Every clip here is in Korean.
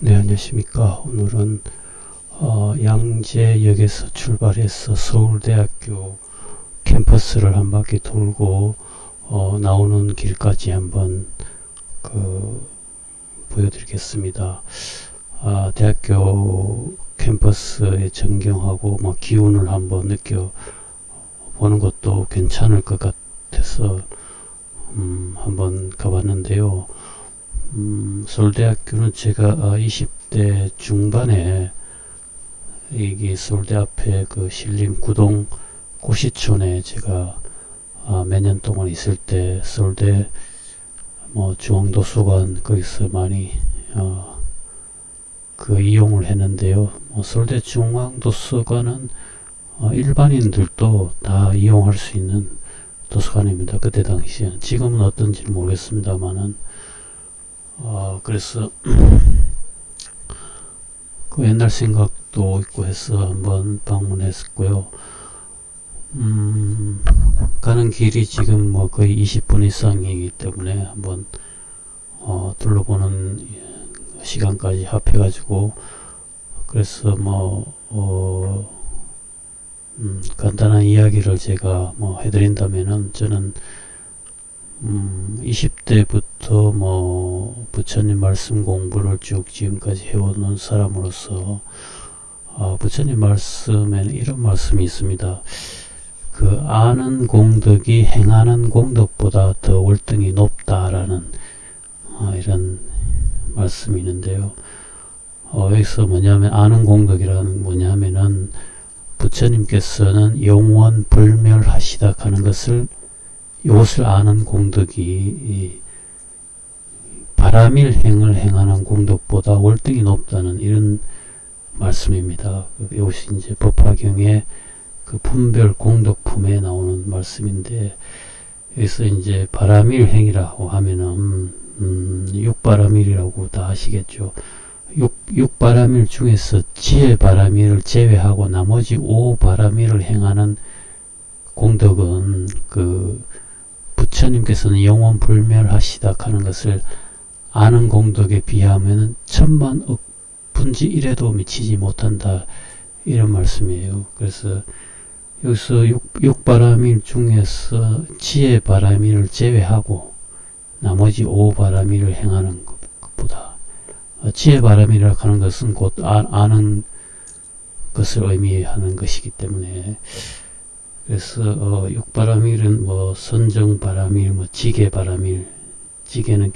네, 안녕하십니까. 오늘은 양재역에서 출발해서 서울대학교 캠퍼스를 한 바퀴 돌고 나오는 길까지 한번 보여드리겠습니다. 대학교 캠퍼스의 전경하고 기운을 한번 느껴보는 것도 괜찮을 것 같아서 한번 가봤는데요. 서울대학교는 제가 20대 중반에 여기 서울대 앞에 신림 구동 고시촌에 제가 몇 년 동안 있을 때 서울대 중앙도서관 거기서 많이 이용을 했는데요. 서울대 중앙도서관은 일반인들도 다 이용할 수 있는 도서관입니다. 그때 당시에. 지금은 어떤지는 모르겠습니다만은 그래서 옛날 생각도 있고 해서 한번 방문했었고요. 가는 길이 지금 거의 20분 이상이기 때문에 한번 둘러보는 시간까지 합해가지고 그래서 간단한 이야기를 제가 해드린다면은 저는 20대부터 부처님 말씀 공부를 쭉 지금까지 해오는 사람으로서 부처님 말씀에는 이런 말씀이 있습니다. 아는 공덕이 행하는 공덕보다 더 월등히 높다라는 이런 말씀이 있는데요. 여기서 뭐냐면 아는 공덕이라는 뭐냐면은 부처님께서는 영원 불멸하시다 하는 것을 이것을 아는 공덕이 바라밀행을 행하는 공덕보다 월등히 높다는 이런 말씀입니다. 이것이 이제 법화경의 품별 공덕품에 나오는 말씀인데 여기서 이제 바라밀행이라고 하면은 육바라밀이라고 다 아시겠죠. 육바라밀 중에서 지혜바라밀을 제외하고 나머지 5바라밀을 행하는 공덕은 부처님께서는 영원 불멸하시다 하는 것을 아는 공덕에 비하면 천만 억 분지 1에도 미치지 못한다 이런 말씀이에요. 그래서 여기서 육바라밀 중에서 지혜바라밀을 제외하고 나머지 5바라밀을 행하는 것보다 지혜바라밀이라고 하는 것은 곧 아는 것을 의미하는 것이기 때문에 그래서 육바라밀은 선정바라밀, 지계바라밀, 지계는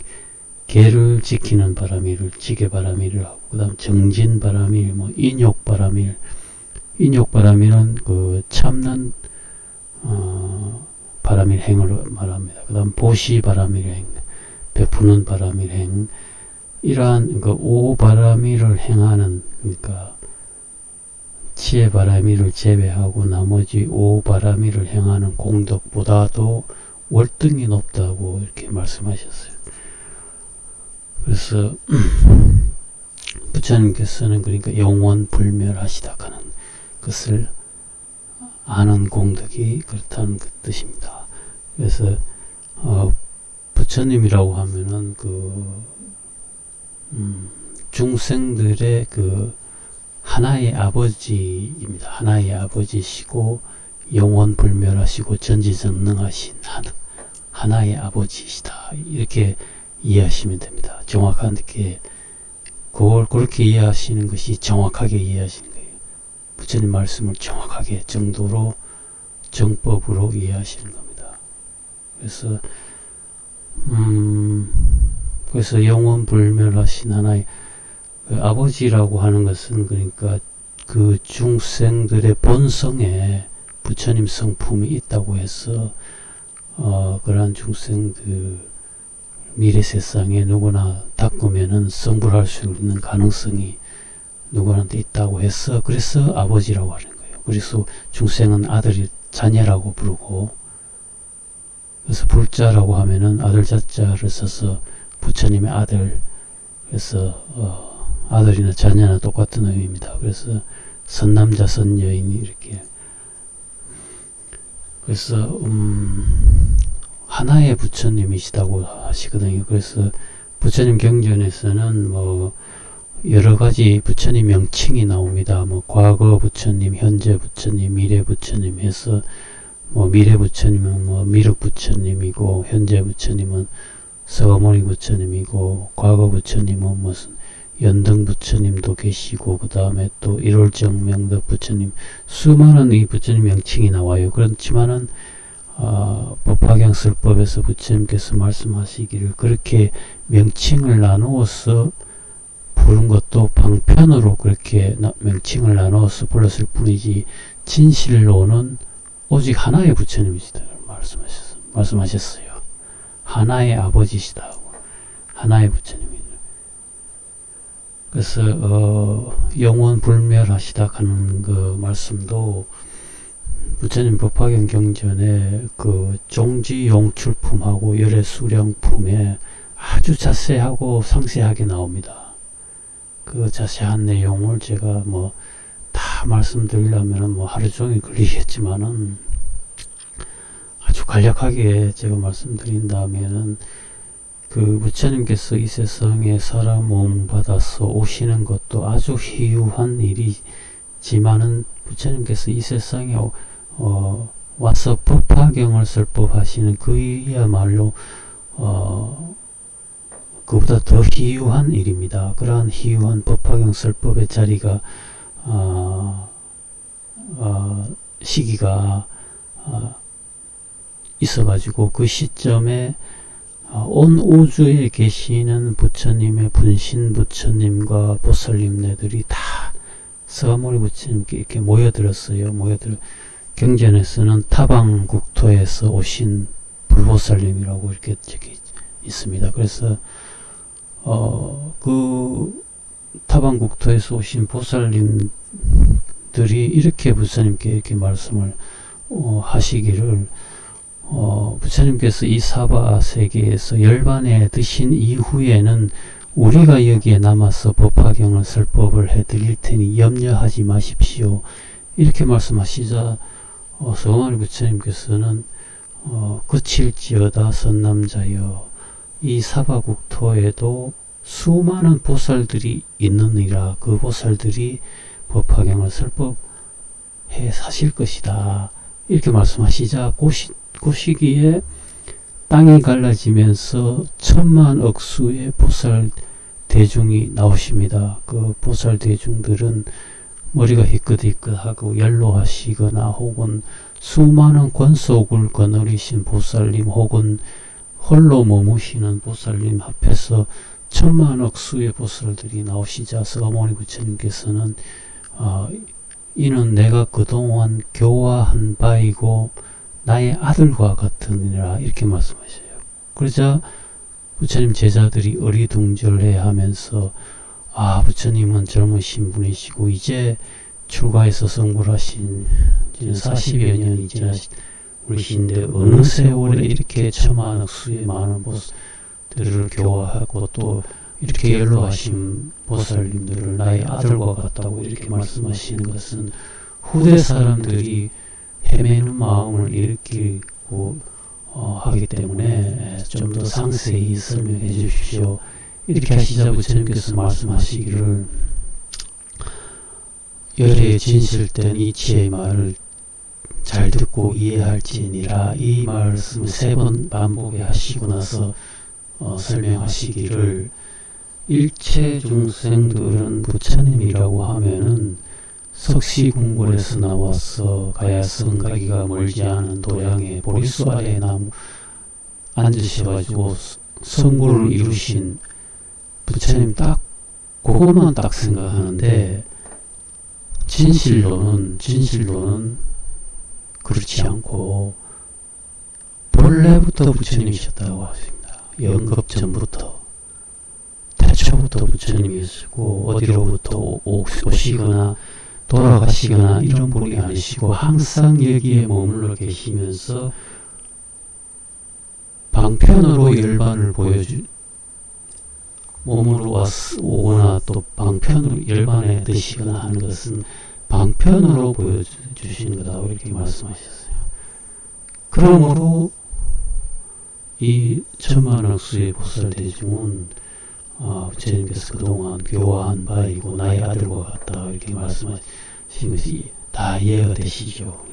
계를 지키는 바라밀을 지계바라밀을 하고 그 다음 정진바라밀, 인욕바라밀, 인욕바라밀은 참는 바라밀행을 말합니다. 그 다음 보시바라밀행, 베푸는 바라밀행, 이러한 5바라밀을 행하는 지혜바라밀을 제외하고 나머지 5바라밀을 행하는 공덕보다도 월등히 높다고 이렇게 말씀하셨어요. 그래서 부처님께서는 영원 불멸하시다 하는 것을 아는 공덕이 그렇다는 뜻입니다. 그래서 부처님이라고 하면은 중생들의 하나의 아버지입니다. 하나의 아버지시고 영원 불멸하시고 전지전능하신 하나의 아버지시다. 이렇게 이해하시면 됩니다. 정확하게 그렇게 이해하시는 것이 정확하게 이해하시는 거예요. 부처님 말씀을 정확하게 정도로 정법으로 이해하시는 겁니다. 그래서 영원 불멸하신 하나의 아버지라고 하는 것은 중생들의 본성에 부처님 성품이 있다고 해서 그러한 중생들 미래 세상에 누구나 닦으면은 성불할 수 있는 가능성이 누구한테 있다고 해서 그래서 아버지라고 하는 거예요. 그래서 중생은 아들이 자녀라고 부르고 그래서 불자라고 하면은 아들 자자를 써서 부처님의 아들 그래서 아들이나 자녀나 똑같은 의미입니다. 그래서 선남자 선여인이 이렇게 그래서 하나의 부처님이시다고 하시거든요. 그래서 부처님 경전에서는 여러 가지 부처님 명칭이 나옵니다. 뭐 과거 부처님, 현재 부처님, 미래 부처님 해서 뭐 미래 부처님은 뭐 미륵 부처님이고 현재 부처님은 서가모니 부처님이고 과거 부처님은 무슨 연등 부처님도 계시고 그 다음에 또 일월정 명덕 부처님 수많은 이 부처님 명칭이 나와요. 그렇지만은 법화경설법에서 부처님께서 말씀하시기를 그렇게 명칭을 나누어서 부른 것도 방편으로 그렇게 명칭을 나누어서 불렀을 뿐이지 진실로는 오직 하나의 부처님이시다 말씀하셨어요. 하나의 아버지시다. 하나의 부처님이다. 그래서 영원 불멸하시다 하는 그 말씀도 부처님 법화경 경전에 그 종지용출품하고 열애수령품에 아주 자세하고 상세하게 나옵니다. 그 자세한 내용을 제가 뭐 다 말씀드리려면 뭐 하루 종일 걸리겠지만은 아주 간략하게 제가 말씀드린다면은 그 부처님께서 이 세상에 사람 몸 받아서 오시는 것도 아주 희유한 일이지만은 부처님께서 이 세상에 와서 법화경을 설법하시는 그야말로 그보다 더 희유한 일입니다. 그러한 희유한 법화경 설법의 자리가 시기가 있어가지고 그 시점에 온 우주에 계시는 부처님의 분신 부처님과 보살님네들이 다 서가모니 부처님께 이렇게 모여들었어요. 경전에서는 타방국토에서 오신 불보살님이라고 이렇게 적혀 있습니다. 그래서 그 타방국토에서 오신 보살님들이 이렇게 부처님께 이렇게 말씀을 하시기를 부처님께서 이 사바 세계에서 열반에 드신 이후에는 우리가 여기에 남아서 법화경을 설법을 해드릴 테니 염려하지 마십시오. 이렇게 말씀하시자 서가모니 부처님께서는 그칠지어다 선남자여 이 사바국토에도 수많은 보살들이 있느니라. 그 보살들이 법화경을 설법해 사실 것이다. 이렇게 말씀하시자 그 시기에 땅이 갈라지면서 천만 억수의 보살 대중이 나오십니다. 그 보살 대중들은 머리가 희끗희끗하고 연로하시거나 혹은 수많은 권속을 거느리신 보살님 혹은 홀로 머무시는 보살님 앞에서 천만억 수의 보살들이 나오시자 서가모니 부처님께서는 이는 내가 그동안 교화한 바이고 나의 아들과 같으니라 이렇게 말씀하셔요. 그러자 부처님 제자들이 어리둥절해 하면서 부처님은 젊으신 분이시고 이제 출가해서 성불하신 지는 40여 년이 지나신데 어느 세월에 이렇게 천만억 수의 많은 보살들을 교화하고 또 이렇게 연로하신 보살님들을 나의 아들과 같다고 이렇게 말씀하시는 것은 후대 사람들이 헤매는 마음을 일으키고 하기 때문에 좀 더 상세히 설명해 주십시오. 이렇게 하시자 부처님께서 말씀하시기를 열의 진실된 이치의 말을 잘 듣고 이해할지니라. 이 말씀을 3번 반복해 하시고 나서 설명하시기를 일체 중생들은 부처님이라고 하면은 석시궁궐에서 나와서 가야성 가기가 멀지 않은 도량에 보리수 아래 나무 앉으셔가지고 성불을 이루신 부처님 딱 그것만 딱 생각하는데 진실로는 그렇지 않고 본래부터 부처님이셨다고 하십니다. 영급 전부터 태초부터 부처님이시고 어디로부터 오시거나 돌아가시거나 이런 분이 아니시고 항상 여기에 머물러 계시면서 방편으로 열반을 몸으로 오거나 또 방편으로 열반에 드시거나 하는 것은 방편으로 보여주시는 거다 이렇게 말씀하셨어요. 그러므로 이 천만억 수의 보살 대중은 부처님께서 그동안 교화한 바이고 나의 아들과 같다 이렇게 말씀하신 것이 다 이해가 되시죠.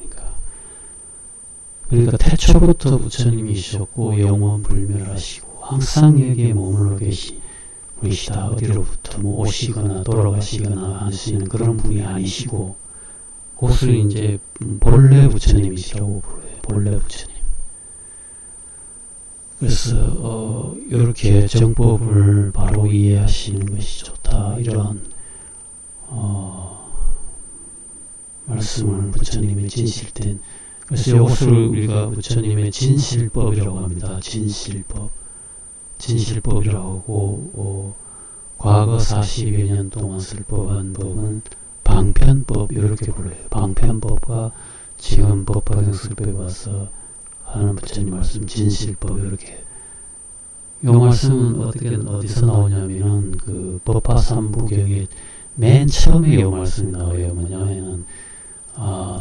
그러니까 태초부터 부처님이셨고 영원불멸하시고 항상 여기에 머물러 계시다. 어디로부터 뭐 오시거나 돌아가시거나 하시는 그런 분이 아니시고 그것을 이제 본래 부처님이시라고 불러요. 본래 부처님. 그래서 이렇게 정법을 바로 이해하시는 것이 좋다. 이런 말씀을 부처님의 진실된, 그래서 이것을 우리가 부처님의 진실법이라고 합니다. 진실법이라고 하고 과거 40여 년 동안 설법한 법은 방편법 이렇게 불러요. 방편법과 지금 법화경설법에 와서 하는 부처님 말씀 진실법 이렇게. 이 말씀은 어디서 나오냐면은 그 법화삼부경에 맨 처음에 이 말씀이 나와요. 뭐냐면은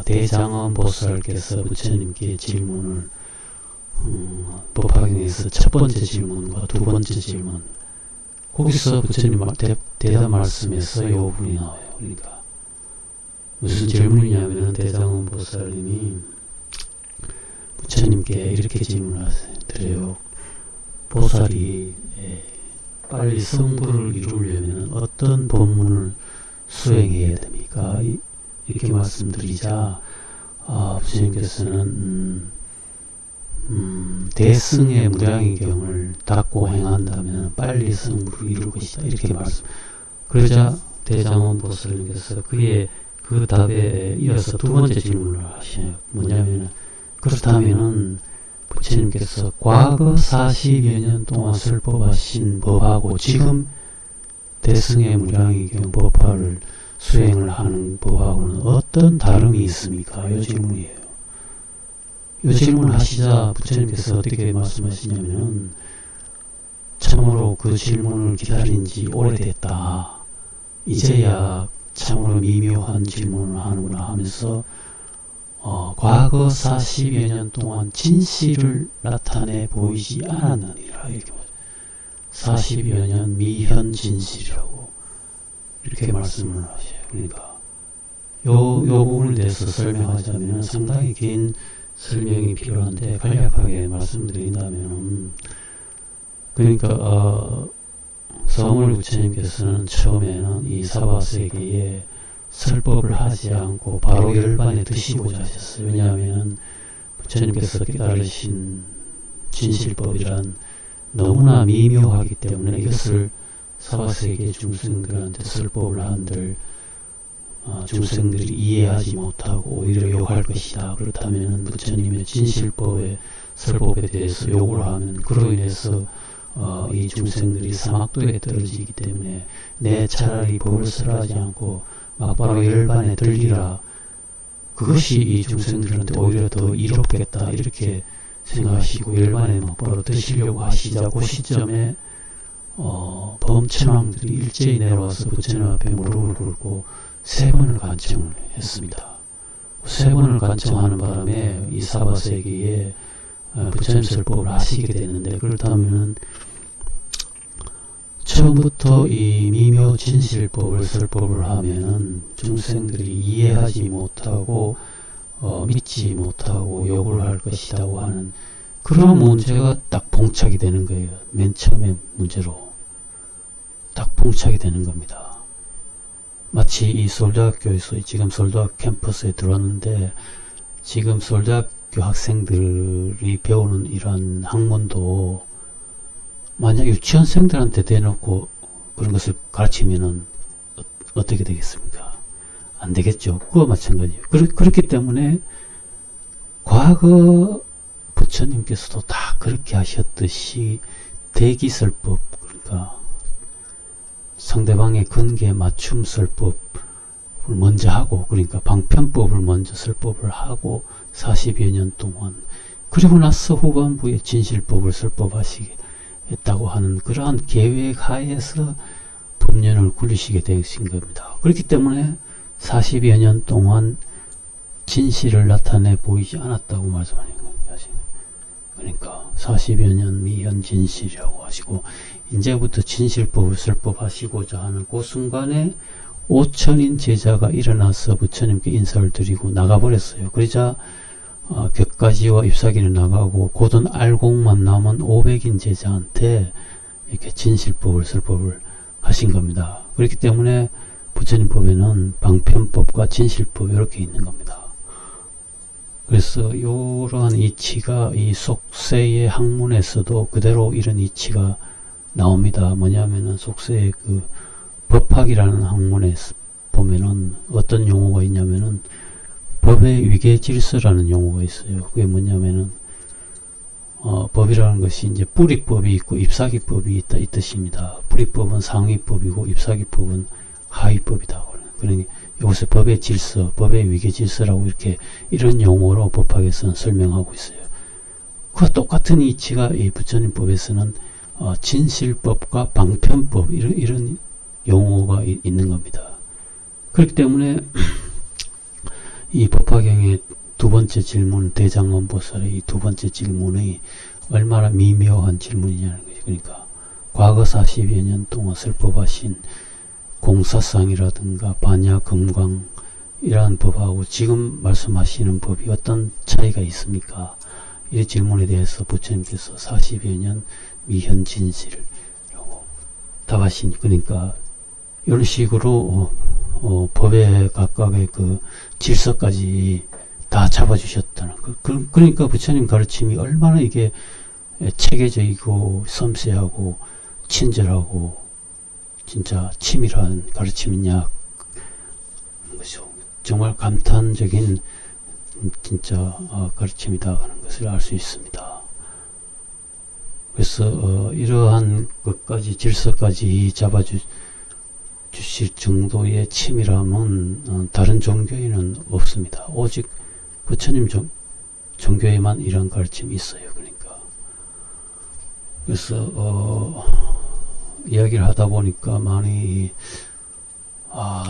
대장엄 보살께서 부처님께 질문을 법화경에서 첫 번째 질문과 두 번째 질문 거기서 부처님 대답 말씀에서 이 부분이 나와요. 그러니까 무슨 질문이냐면은 대장엄 보살님이 부처님께 이렇게 질문을 드려요. 보살이 빨리 성불을 이루려면 어떤 법문을 수행해야 됩니까? 이렇게 말씀드리자 부처님께서는 대승의 무량의경을 닦고 행한다면 빨리 성불을 이룰 것이다 이렇게 말씀. 그러자 대장엄 보살님께서 그의 그 답에 이어서 두 번째 질문을 하셔요. 뭐냐면은 그렇다면은 부처님께서 과거 40여 년 동안 설법하신 법하고 지금 대승의 무량의경 법화를 수행을 하는 법하고는 어떤 다름이 있습니까? 이 질문이에요. 이 질문을 하시자 부처님께서 어떻게 말씀하시냐면은 참으로 그 질문을 기다린 지 오래됐다. 이제야 참으로 미묘한 질문을 하는구나 하면서 과거 40여 년 동안 진실을 나타내 보이지 않았느니라. 이렇게 40여 년 미현 진실이라고 이렇게 말씀을 하셔요. 그러니까 요 부분에 대해서 설명하자면 상당히 긴 설명이 필요한데 간략하게 말씀드린다면 그러니까 서물 부처님께서는 처음에는 이 사바세계에 설법을 하지 않고 바로 열반에 드시고자 하셨어요. 왜냐하면 부처님께서 깨달으신 진실법이란 너무나 미묘하기 때문에 이것을 사바세계 중생들한테 설법을 한들 중생들이 이해하지 못하고 오히려 욕할 것이다. 그렇다면 부처님의 진실법의 설법에 대해서 욕을 하면 그로 인해서 이 중생들이 사막도에 떨어지기 때문에 내 차라리 법을 설하지 않고 막바로 열반에 들리라. 그것이 이 중생들한테 오히려 더 이롭겠다. 이렇게 생각하시고 열반에 막바로 드시려고 하시자 그 시점에 범천왕들이 일제히 내려와서 부처님 앞에 무릎을 꿇고 3번을 간청을 했습니다. 3번을 간청하는 바람에 이 사바세계에 부처님 설법을 하시게 되는데 그렇다면 처음부터 이 미묘 진실법을 설법을 하면은 중생들이 이해하지 못하고 믿지 못하고 욕을 할 것이라고 하는 그런 문제가 딱 봉착이 되는 거예요. 맨 처음에 문제로 딱 봉착이 되는 겁니다. 마치 이 서울대학교에서 지금 서울대학교 캠퍼스에 들어왔는데 지금 서울대학교 학생들이 배우는 이런 학문도 만약 유치원생들한테 대놓고 그런 것을 가르치면은 어떻게 되겠습니까? 안 되겠죠. 그와 마찬가지예요. 그렇기 때문에 과거 부처님께서도 다 그렇게 하셨듯이 대기설법, 그러니까 상대방의 근기에 맞춤 설법을 먼저 하고, 그러니까 방편법을 먼저 설법을 하고 40여 년 동안, 그리고 나서 후반부에 진실법을 설법하시게 했다고 하는 그러한 계획 하에서 법년을 굴리시게 되신 겁니다. 그렇기 때문에 40여 년 동안 진실을 나타내 보이지 않았다고 말씀하는 겁니다. 그러니까 40여 년 미현 진실이라고 하시고, 이제부터 진실법을 설법하시고자 하는 그 순간에 5천인 제자가 일어나서 부처님께 인사를 드리고 나가버렸어요. 그러자 격가지와 잎사귀는 나가고 곧은 알곡만 남은 500인 제자한테 이렇게 진실법을 설법을 하신 겁니다. 그렇기 때문에 부처님 법에는 방편법과 진실법 이렇게 있는 겁니다. 그래서 이러한 이치가 이 속세의 학문에서도 그대로 이런 이치가 나옵니다. 뭐냐면은 속세의 그 법학이라는 학문에 보면은 어떤 용어가 있냐면은 법의 위계질서라는 용어가 있어요. 그게 뭐냐면은 법이라는 것이 이제 뿌리법이 있고 잎사귀법이 있다 이 뜻입니다. 뿌리법은 상위법이고 잎사귀법은 하위법이다. 그러니 이것을 법의 질서, 법의 위계질서라고 이렇게 이런 용어로 법학에서는 설명하고 있어요. 그와 똑같은 이치가 이 부처님 법에서는 진실법과 방편법 이런 용어가 있는 겁니다. 그렇기 때문에 이 법화경의 두 번째 질문, 대장원보살의 이 두 번째 질문이 얼마나 미묘한 질문이냐는 거죠. 그러니까 과거 40여 년 동안 설법하신 공사상이라든가 반야 금광 이러한 법하고 지금 말씀하시는 법이 어떤 차이가 있습니까? 이 질문에 대해서 부처님께서 40여 년 미현 진실이라고 답하시니, 그러니까 이런 식으로 법의 각각의 그 질서까지 다 잡아주셨다는 거. 그러니까 부처님 가르침이 얼마나 이게 체계적이고 섬세하고 친절하고 진짜 치밀한 가르침이냐, 정말 감탄적인 진짜 가르침이다 하는 것을 알 수 있습니다. 그래서 이러한 것까지 질서까지 잡아주실 정도의 치밀함은 다른 종교에는 없습니다. 오직 부처님 종교에만 이런 가르침이 있어요. 그러니까 그래서 이야기를 하다 보니까 많이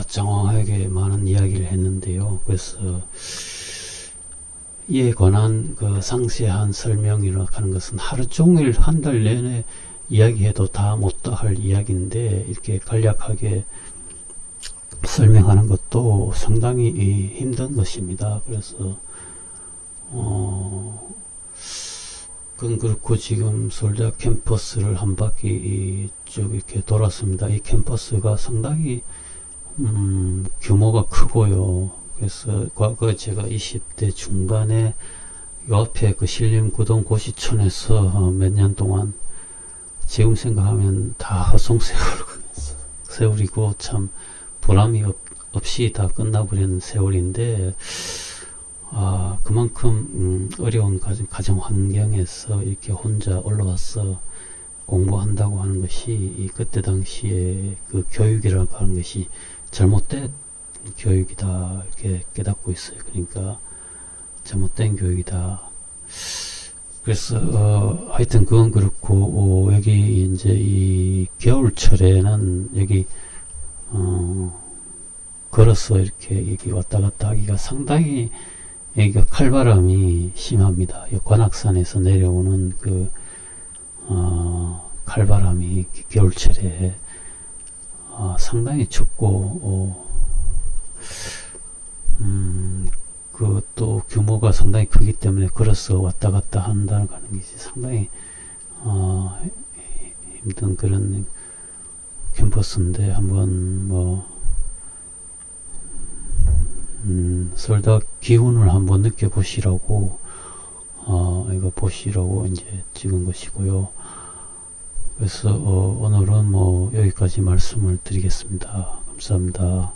장황하게 많은 이야기를 했는데요. 그래서 이에 관한 그 상세한 설명이라고 하는 것은 하루 종일 한 달 내내 이야기해도 다 못다 할 이야기인데, 이렇게 간략하게 설명하는 것도 상당히 힘든 것입니다. 그래서 그건 그렇고 지금 서울대학 캠퍼스를 한 바퀴 쭉 이렇게 돌았습니다. 이 캠퍼스가 상당히 규모가 크고요. 그래서 과거 제가 20대 중반에 이 앞에 그 신림구동 고시촌에서 몇 년 동안, 지금 생각하면 다 세월이고 참 보람이 없이 다 끝나버리는 세월인데, 그만큼 어려운 가정 환경에서 이렇게 혼자 올라와서 공부한다고 하는 것이 그때 당시에 그 교육이라고 하는 것이 잘못된 교육이다 이렇게 깨닫고 있어요. 그러니까 잘못된 교육이다. 그래서 하여튼 그건 그렇고, 여기 이제 이 겨울철에는 여기 걸어서 이렇게 여기 왔다 갔다 하기가 상당히 여기가 칼바람이 심합니다. 관악산에서 내려오는 그 칼바람이 겨울철에 상당히 춥고, 그 또 규모가 상당히 크기 때문에 걸어서 왔다 갔다 한다는 것이 상당히 힘든 그런 캠퍼스인데, 한번 서울대학 기운을 한번 느껴보시라고 이거 보시라고 이제 찍은 것이고요. 그래서 오늘은 여기까지 말씀을 드리겠습니다. 감사합니다.